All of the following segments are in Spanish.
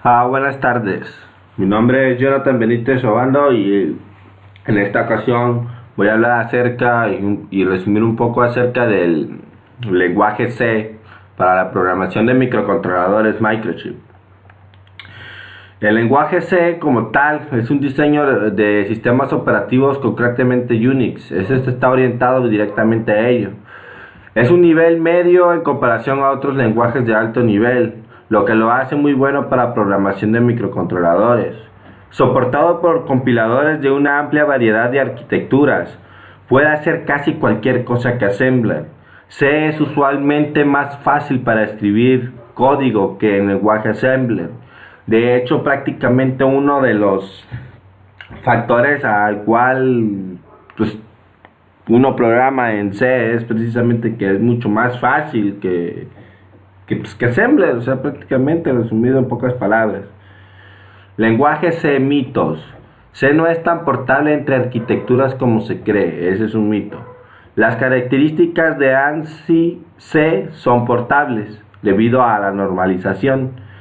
Buenas tardes. Mi nombre es Jonathan Benítez Obando y en esta ocasión voy a hablar acerca y resumir un poco acerca del lenguaje C para la programación de microcontroladores Microchip. El lenguaje C como tal es un diseño de sistemas operativos, concretamente Unix. Este está orientado directamente a ello. Es un nivel medio en comparación a otros lenguajes de alto nivel, lo que lo hace muy bueno para programación de microcontroladores. Soportado por compiladores de una amplia variedad de arquitecturas, puede hacer casi cualquier cosa que Assembler. C es usualmente más fácil para escribir código que el lenguaje Assembler. De hecho, prácticamente uno de los factores al cual uno programa en C es precisamente que es mucho más fácil que Assembler, o sea, prácticamente resumido en pocas palabras. Lenguaje C, mitos. C no es tan portable entre arquitecturas como se cree, ese es un mito. Las características de ANSI C son portables debido a la normalización.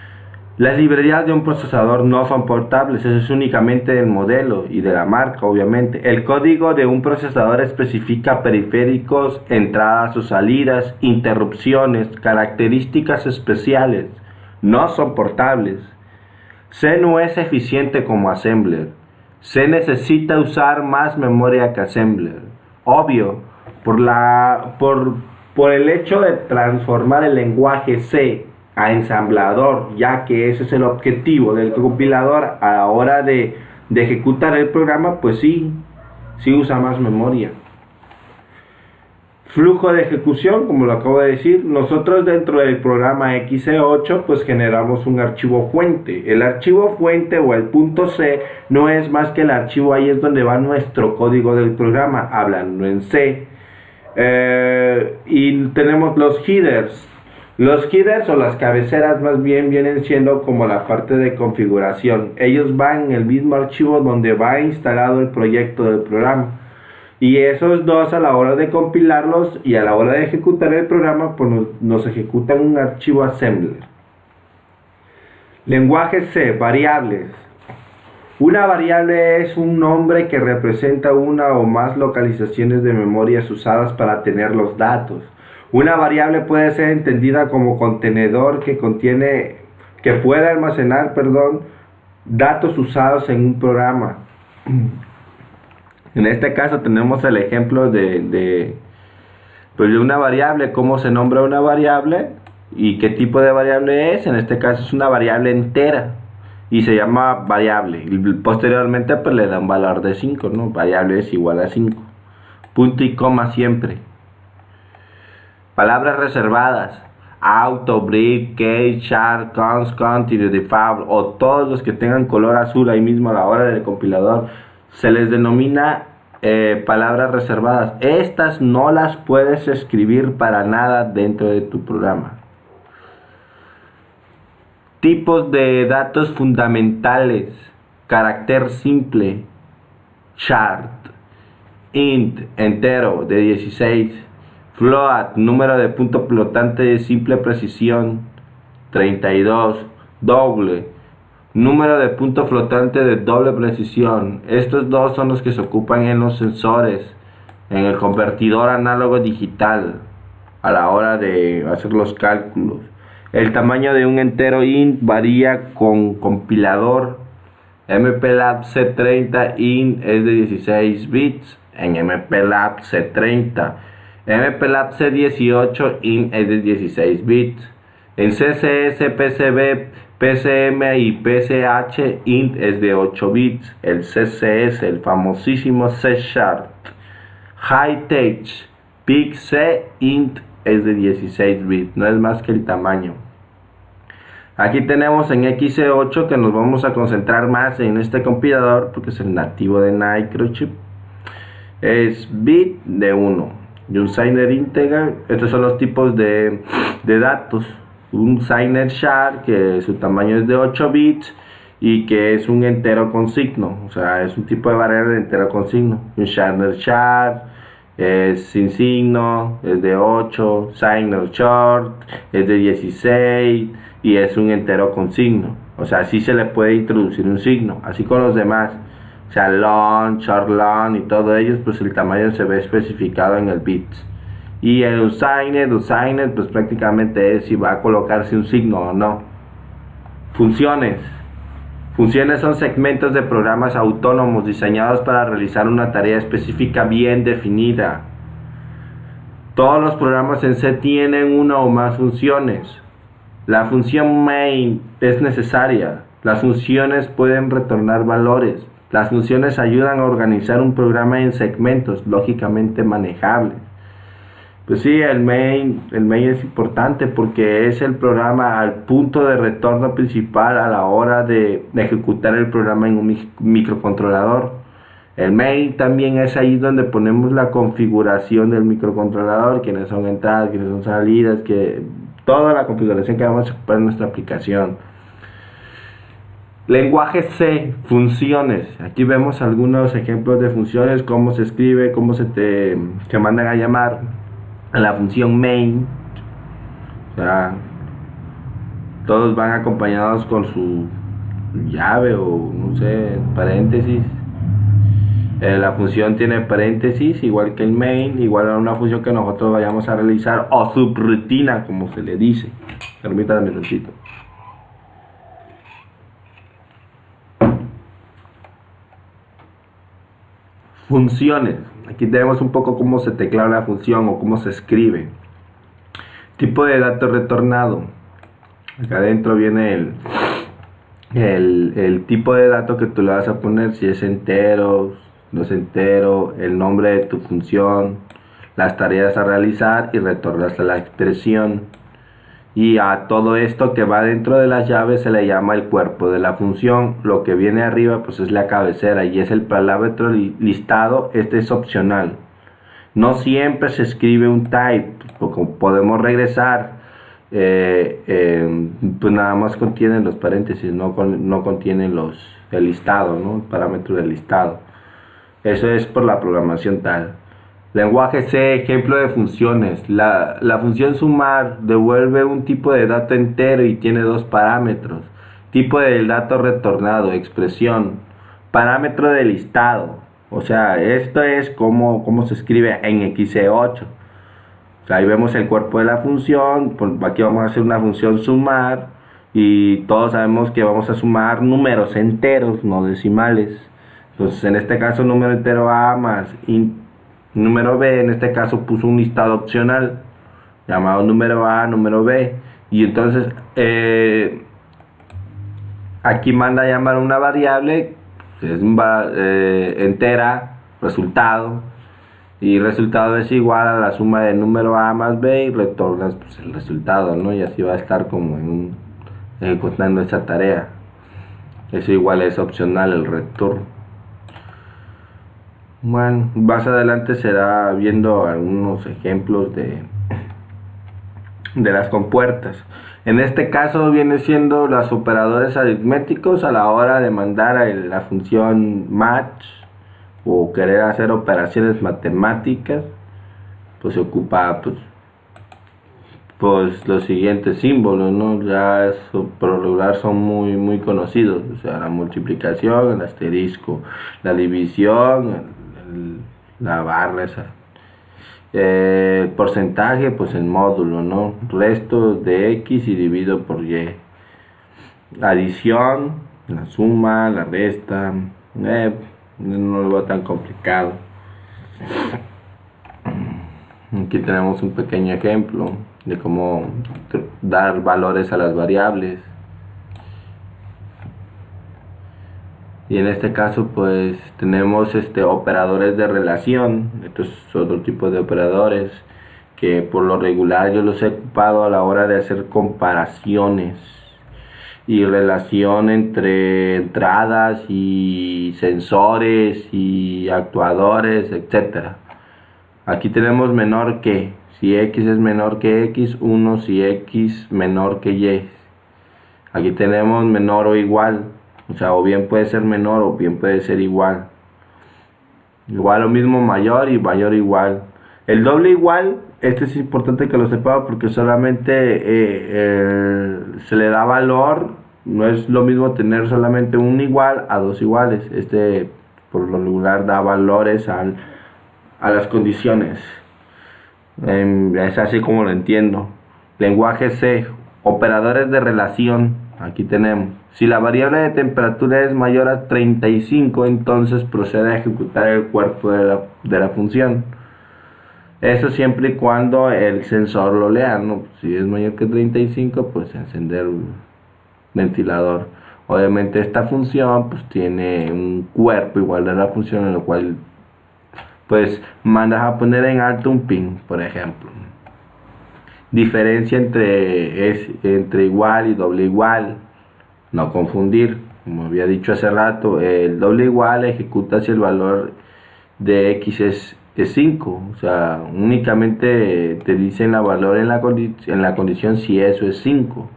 Las librerías de un procesador no son portables, eso es únicamente del modelo y de la marca, obviamente. El código de un procesador especifica periféricos, entradas o salidas, interrupciones, características especiales. No son portables. C no es eficiente como Assembler. C necesita usar más memoria que Assembler. Obvio, por el hecho de transformar el lenguaje C a ensamblador, ya que ese es el objetivo del compilador a la hora de ejecutar el programa, pues sí usa más memoria. Flujo de ejecución, como lo acabo de decir, nosotros dentro del programa XC8 pues generamos un archivo fuente. El archivo fuente o el .c no es más que el archivo, ahí es donde va nuestro código del programa, hablando en C. Y tenemos los headers. Los headers o las cabeceras más bien vienen siendo como la parte de configuración. Ellos van en el mismo archivo donde va instalado el proyecto del programa. Y esos dos a la hora de compilarlos y a la hora de ejecutar el programa pues nos ejecutan un archivo Assembler. Lenguaje C, variables. Una variable es un nombre que representa una o más localizaciones de memorias usadas para tener los datos. Una variable puede ser entendida como contenedor que puede almacenar, datos usados en un programa. En este caso tenemos el ejemplo de una variable, cómo se nombra una variable y qué tipo de variable es. En este caso es una variable entera y se llama variable. Y posteriormente pues le da un valor de 5, ¿no? Variable es igual a 5. Punto y coma siempre. Palabras reservadas: auto, break, case, char, cons, continue, default o todos los que tengan color azul ahí mismo a la hora del compilador se les denomina palabras reservadas. Estas no las puedes escribir para nada dentro de tu programa. Tipos de datos fundamentales: carácter simple, chart, int, entero de 16, float, número de punto flotante de simple precisión, 32, doble, número de punto flotante de doble precisión. Estos dos son los que se ocupan en los sensores, en el convertidor análogo digital, a la hora de hacer los cálculos. El tamaño de un entero int varía con compilador. MPLAB C30 int es de 16 bits en MPLAB C30. MPLAB C18 int es de 16 bits. En CSS, PCB, PCM y PCH int es de 8 bits. El CSS, el famosísimo C#, High Tech, PIC-C int es de 16 bits. No es más que el tamaño. Aquí tenemos en XC8 que nos vamos a concentrar más en este compilador porque es el nativo de Microchip. Es bit de 1 y un signer integer. Estos son los tipos de datos. Un signer char que su tamaño es de 8 bits y que es un entero con signo, o sea, es un tipo de variable de entero con signo. Un signer char es sin signo, es de 8, signer short es de 16 y es un entero con signo. O sea, sí se le puede introducir un signo, así con los demás. O sea, long, short long y todo ellos, pues el tamaño se ve especificado en el bit. Y el unsigned, pues prácticamente es si va a colocarse un signo o no. Funciones. Funciones son segmentos de programas autónomos diseñados para realizar una tarea específica bien definida. Todos los programas en C tienen una o más funciones. La función main es necesaria. Las funciones pueden retornar valores. Las funciones ayudan a organizar un programa en segmentos lógicamente manejables. Pues sí, el main es importante porque es el programa al punto de retorno principal a la hora de ejecutar el programa en un microcontrolador. El main también es ahí donde ponemos la configuración del microcontrolador, quiénes son entradas, quiénes son salidas, toda la configuración que vamos a ocupar en nuestra aplicación. Lenguaje C, funciones. Aquí vemos algunos ejemplos de funciones, cómo se escribe, cómo se mandan a llamar. La función main, o sea, todos van acompañados con su llave o no sé, paréntesis. La función tiene paréntesis, igual que el main, igual a una función que nosotros vayamos a realizar, o subrutina, como se le dice. Permítanme un momentito. Funciones. Aquí tenemos un poco cómo se teclea la función o cómo se escribe. Tipo de dato retornado. Acá adentro viene el tipo de dato que tú le vas a poner, si es entero, no es entero, el nombre de tu función, las tareas a realizar y retornas la expresión. Y a todo esto que va dentro de las llaves se le llama el cuerpo de la función. Lo que viene arriba pues es la cabecera y es el parámetro listado. Este es opcional. No siempre se escribe un type, porque podemos regresar. Pues nada más contienen los paréntesis, no contienen el listado, ¿no? El parámetro del listado. Eso es por la programación tal. Lenguaje C, ejemplo de funciones. La función sumar devuelve un tipo de dato entero y tiene dos parámetros. Tipo del dato retornado, expresión. Parámetro de listado. O sea, esto es como se escribe en XC8. O sea, ahí vemos el cuerpo de la función. Aquí vamos a hacer una función sumar. Y todos sabemos que vamos a sumar números enteros, no decimales. Entonces, en este caso, número entero A más número B, en este caso puso un listado opcional llamado número A, número B, y entonces aquí manda a llamar una variable que es entera, resultado, y resultado es igual a la suma de número A más B y retornas pues, el resultado, ¿no? Y así va a estar como ejecutando esa tarea. Eso igual es opcional, el retorno. Bueno, más adelante será viendo algunos ejemplos de las compuertas. En este caso viene siendo los operadores aritméticos a la hora de mandar a la función match o querer hacer operaciones matemáticas, pues se ocupa pues los siguientes símbolos, ¿no? Ya por lo regular son muy conocidos, o sea, la multiplicación, el asterisco, la división, la barra esa, el porcentaje, pues el módulo, ¿no? Resto de x y dividido por y. Adición, la suma, la resta, no lo veo tan complicado. Aquí tenemos un pequeño ejemplo de cómo dar valores a las variables. Y en este caso pues tenemos operadores de relación. Estos son otro tipo de operadores que por lo regular yo los he ocupado a la hora de hacer comparaciones y relación entre entradas y sensores y actuadores, etcétera. Aquí tenemos menor que, si x es menor que x, 1 si x menor que y. Aquí tenemos menor o igual. O sea, o bien puede ser menor o bien puede ser igual. Igual lo mismo mayor y mayor igual. El doble igual, este es importante que lo sepa porque solamente se le da valor no es lo mismo tener solamente un igual a dos iguales. Por lo regular da valores a las condiciones. Es así como lo entiendo. Lenguaje C, operadores de relación. Aquí tenemos. Si la variable de temperatura es mayor a 35, entonces procede a ejecutar el cuerpo de la función. Eso siempre y cuando el sensor lo lea, ¿no? Si es mayor que 35, pues encender un ventilador. Obviamente esta función pues tiene un cuerpo igual de la función, en lo cual pues mandas a poner en alto un pin, por ejemplo. Diferencia entre igual y doble igual. No confundir. Como había dicho hace rato, el doble igual ejecuta si el valor de x es 5. O sea, únicamente te dicen la valor en la condición si eso es 5.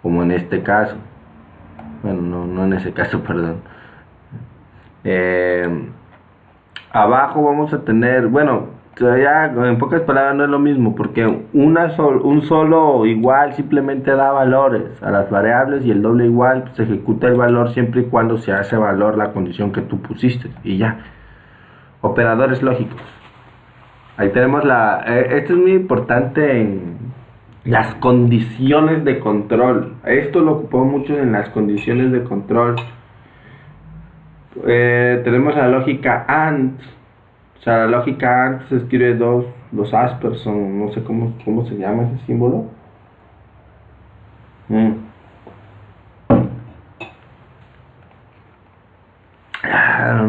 Como en este caso. Bueno, no en ese caso, perdón. Abajo vamos a tener, bueno, ya en pocas palabras no es lo mismo, porque un solo igual simplemente da valores a las variables, y el doble igual pues ejecuta el valor siempre y cuando se hace valor la condición que tú pusiste, y ya. Operadores lógicos. Ahí tenemos esto es muy importante en las condiciones de control. Esto lo ocupamos mucho en las condiciones de control. Tenemos la lógica AND. O sea, la lógica AND se escribe los Asperson, no sé cómo se llama ese símbolo.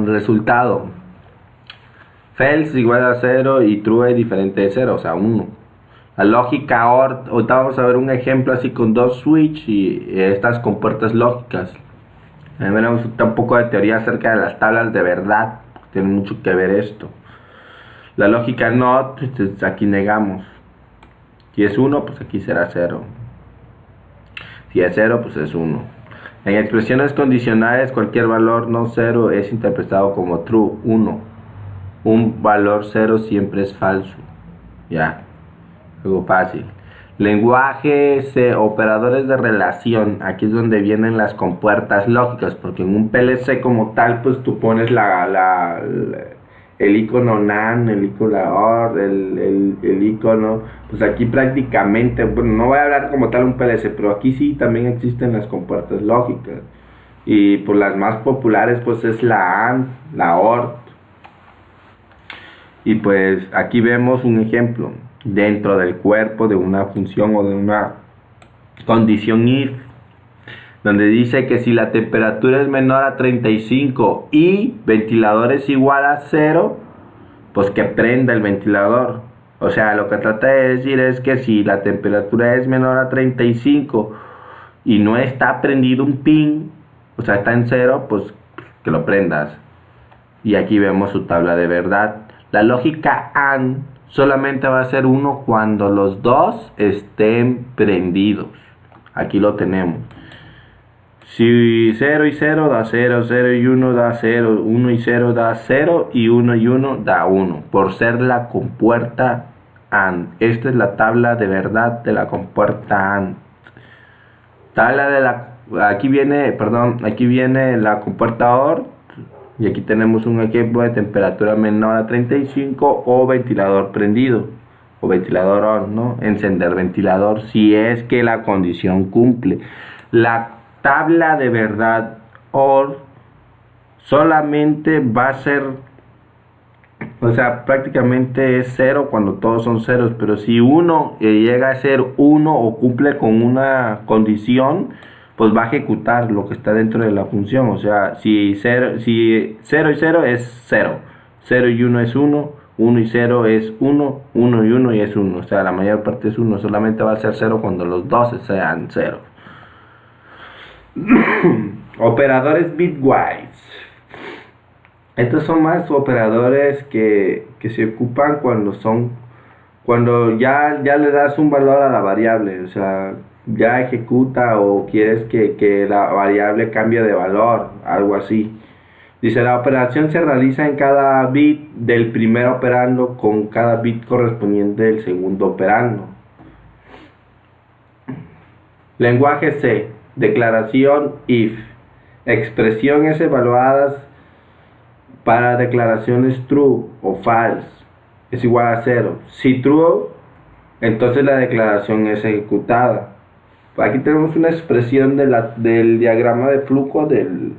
Resultado. False igual a 0 y true diferente de 0, o sea 1. La lógica OR, ahorita vamos a ver un ejemplo así con dos switch y estas compuertas lógicas. También veremos un poco de teoría acerca de las tablas de verdad, tiene mucho que ver esto. La lógica NOT, pues aquí negamos. Si es 1, pues aquí será 0. Si es 0, pues es 1. En expresiones condicionales, cualquier valor no 0 es interpretado como true, 1. Un valor 0 siempre es falso. Ya, algo fácil. Lenguaje C, operadores de relación. Aquí es donde vienen las compuertas lógicas, porque en un PLC como tal, pues tú pones el icono NAND, el icono OR, el icono, pues aquí prácticamente, bueno, no voy a hablar como tal un PLC, pero aquí sí también existen las compuertas lógicas. Y por las más populares, pues es la AND, la OR. Y pues aquí vemos un ejemplo dentro del cuerpo de una función o de una condición if, donde dice que si la temperatura es menor a 35 y ventilador es igual a 0, pues que prenda el ventilador. O sea, lo que trata de decir es que si la temperatura es menor a 35 y no está prendido un pin, o sea, está en 0, pues que lo prendas. Y aquí vemos su tabla de verdad. La lógica AND solamente va a ser 1 cuando los dos estén prendidos. Aquí lo tenemos. Si 0 y 0 da 0, 0 y 1 da 0, 1 y 0 da 0 y 1 y 1 da 1, por ser la compuerta AND. Esta es la tabla de verdad de la compuerta AND. Aquí viene la compuerta OR. Y aquí tenemos un ejemplo de temperatura menor a 35 o ventilador prendido o ventilador on, ¿no? Encender ventilador si es que la condición cumple. La tabla de verdad OR solamente va a ser, o sea, prácticamente es 0 cuando todos son ceros, pero si uno llega a ser 1 o cumple con una condición, pues va a ejecutar lo que está dentro de la función. O sea, si 0 y 0 es 0, 0 y 1 es 1, 1 y 0 es 1, 1 y 1 y es 1. O sea, la mayor parte es 1, solamente va a ser 0 cuando los dos sean 0. Operadores bitwise. Estos son más operadores que se ocupan cuando ya le das un valor a la variable. O sea, ya ejecuta o quieres que la variable cambie de valor, algo así. Dice, la operación se realiza en cada bit del primer operando con cada bit correspondiente del segundo operando. Lenguaje C, Declaración if. Expresiones evaluadas para declaraciones true o false es igual a 0. Si true, entonces la declaración es ejecutada. Aquí tenemos una expresión del diagrama de flujo del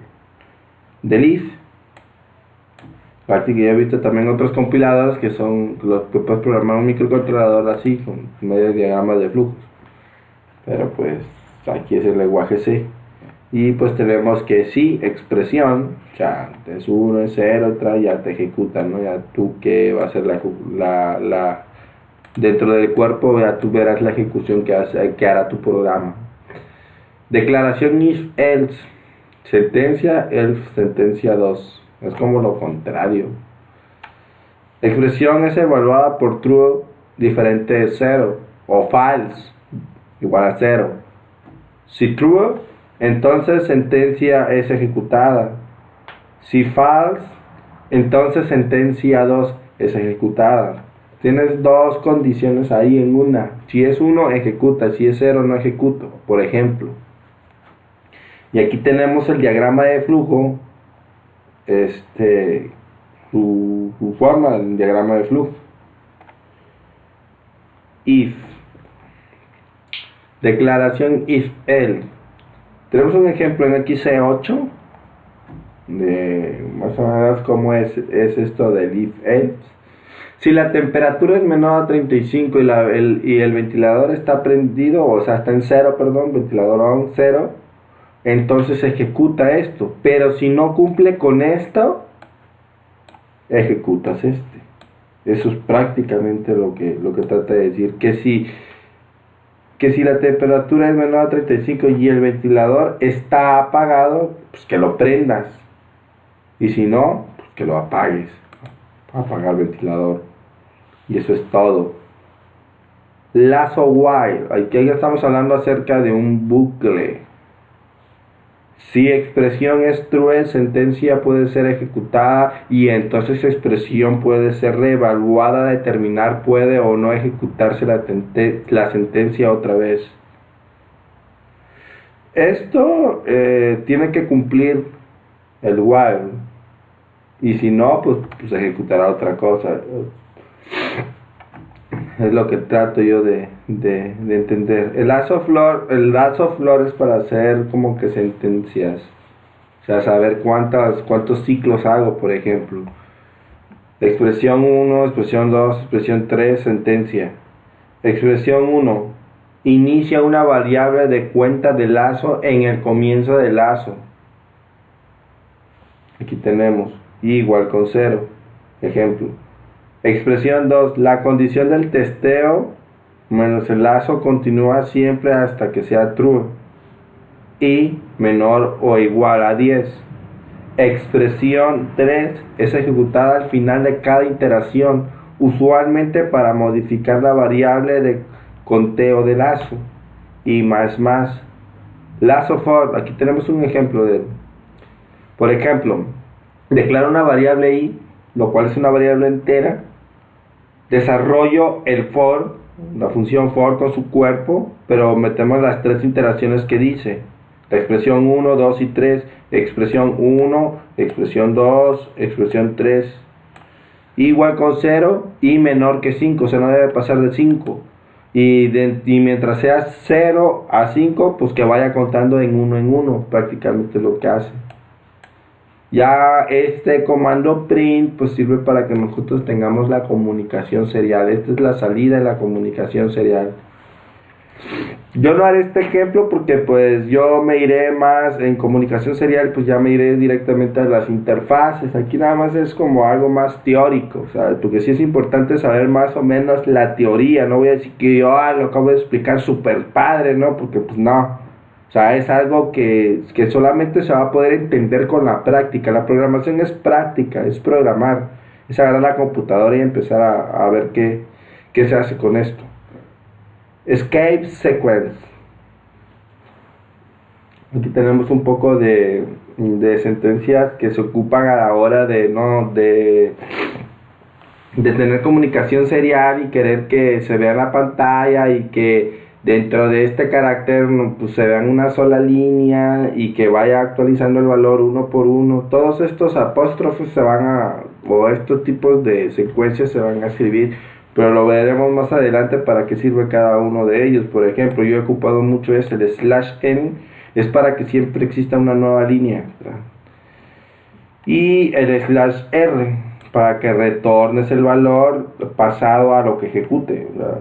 if. Aquí que ya he visto también otros compiladores que son los que puedes programar un microcontrolador así, con medio de diagramas de flujos. Pero pues aquí es el lenguaje C. Y pues tenemos que sí, expresión, o sea, es 1, es 0, ya te ejecuta, ¿no? Ya tú que va a ser dentro del cuerpo, ya tú verás la ejecución que hará tu programa. Declaración if else, sentencia else, sentencia 2, es como lo contrario. Expresión es evaluada por true diferente de 0 o false igual a 0. Si true, entonces sentencia es ejecutada. Si false, entonces sentencia 2 es ejecutada. Tienes dos condiciones ahí en una. Si es 1, ejecuta. Si es 0, no ejecuto, por ejemplo. Y aquí tenemos el diagrama de flujo. Su forma, el diagrama de flujo. If. Declaración if else. Tenemos un ejemplo en XC8 de más o menos cómo es esto del if else. Si la temperatura es menor a 35 y el ventilador está prendido, o sea, está en 0, ventilador on 0, entonces ejecuta esto. Pero si no cumple con esto, ejecutas este. Eso es prácticamente lo que trata de decir. Que si la temperatura es menor a 35 y el ventilador está apagado, pues que lo prendas. Y si no, pues que lo apagues. Apagar el ventilador. Y eso es todo. Lazo while. Aquí ya estamos hablando acerca de un bucle. Si expresión es true, sentencia puede ser ejecutada y entonces expresión puede ser reevaluada, determinar puede o no ejecutarse la sentencia otra vez. Esto tiene que cumplir el while y si no, pues ejecutará otra cosa. Es lo que trato yo de entender. El lazo flor es para hacer como que sentencias. O sea, saber cuántos ciclos hago, por ejemplo. Expresión 1, expresión 2, expresión 3, sentencia. Expresión 1. Inicia una variable de cuenta de lazo en el comienzo del lazo. Aquí tenemos y igual con 0. Ejemplo. Expresión 2. La condición del testeo menos el lazo continúa siempre hasta que sea true y menor o igual a 10. Expresión 3. Es ejecutada al final de cada iteración, usualmente para modificar la variable de conteo de lazo. Y más. Lazo for. Aquí tenemos un ejemplo de él. Por ejemplo, declaro una variable i, lo cual es una variable entera. Desarrollo el for, la función for con su cuerpo, pero metemos las tres iteraciones que dice. La expresión 1, 2 y 3, expresión 1, expresión 2, expresión 3, igual con 0 y menor que 5, o sea, no debe pasar de 5. Y mientras sea 0 a 5, pues que vaya contando en uno, prácticamente lo que hace. Ya este comando print pues sirve para que nosotros tengamos la comunicación serial. Esta es la salida de la comunicación serial. Yo no haré este ejemplo porque pues yo me iré más en comunicación serial, pues ya me iré directamente a las interfaces. Aquí nada más es como algo más teórico, ¿sabes? Porque sí es importante saber más o menos la teoría. No voy a decir que yo lo acabo de explicar súper padre, ¿no? Porque pues no. O sea, es algo que solamente se va a poder entender con la práctica. La programación es práctica, es programar. Es agarrar la computadora y empezar a ver qué se hace con esto. Escape sequence. Aquí tenemos un poco de sentencias que se ocupan a la hora de tener comunicación serial y querer que se vea en la pantalla y que dentro de este carácter pues se vean una sola línea y que vaya actualizando el valor uno por uno. Todos estos apóstrofes o estos tipos de secuencias se van a escribir, pero lo veremos más adelante para qué sirve cada uno de ellos. Por ejemplo, yo he ocupado mucho el /n, es para que siempre exista una nueva línea, ¿verdad? Y el /r para que retornes el valor pasado a lo que ejecute, ¿verdad?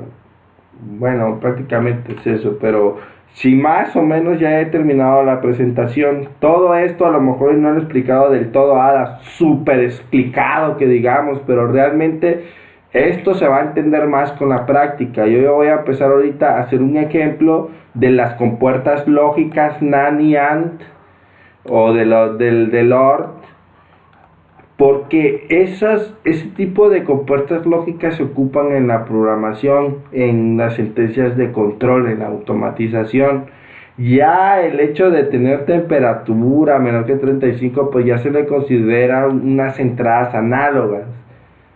Bueno, prácticamente es eso, pero si más o menos ya he terminado la presentación. Todo esto a lo mejor no lo he explicado del todo, súper explicado que digamos, pero realmente esto se va a entender más con la práctica. Yo voy a empezar ahorita a hacer un ejemplo de las compuertas lógicas NaND y AND, o del OR, porque ese tipo de compuertas lógicas se ocupan en la programación, en las sentencias de control, en la automatización. Ya el hecho de tener temperatura menor que 35, pues ya se le considera unas entradas análogas,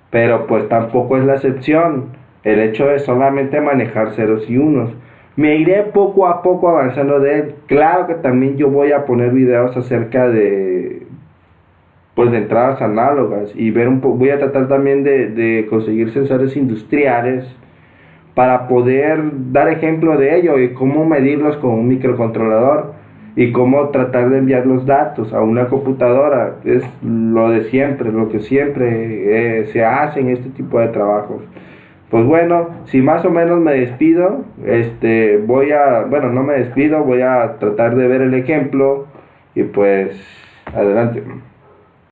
pero pues tampoco es la excepción. El hecho de solamente manejar ceros y unos. Me iré poco a poco avanzando de él. Claro que también yo voy a poner videos acerca de entradas análogas, y voy a tratar también de conseguir sensores industriales para poder dar ejemplo de ello y cómo medirlos con un microcontrolador y cómo tratar de enviar los datos a una computadora. Es lo de siempre, lo que siempre se hace en este tipo de trabajos. Pues bueno, si más o menos me despido, no me despido, voy a tratar de ver el ejemplo y pues adelante.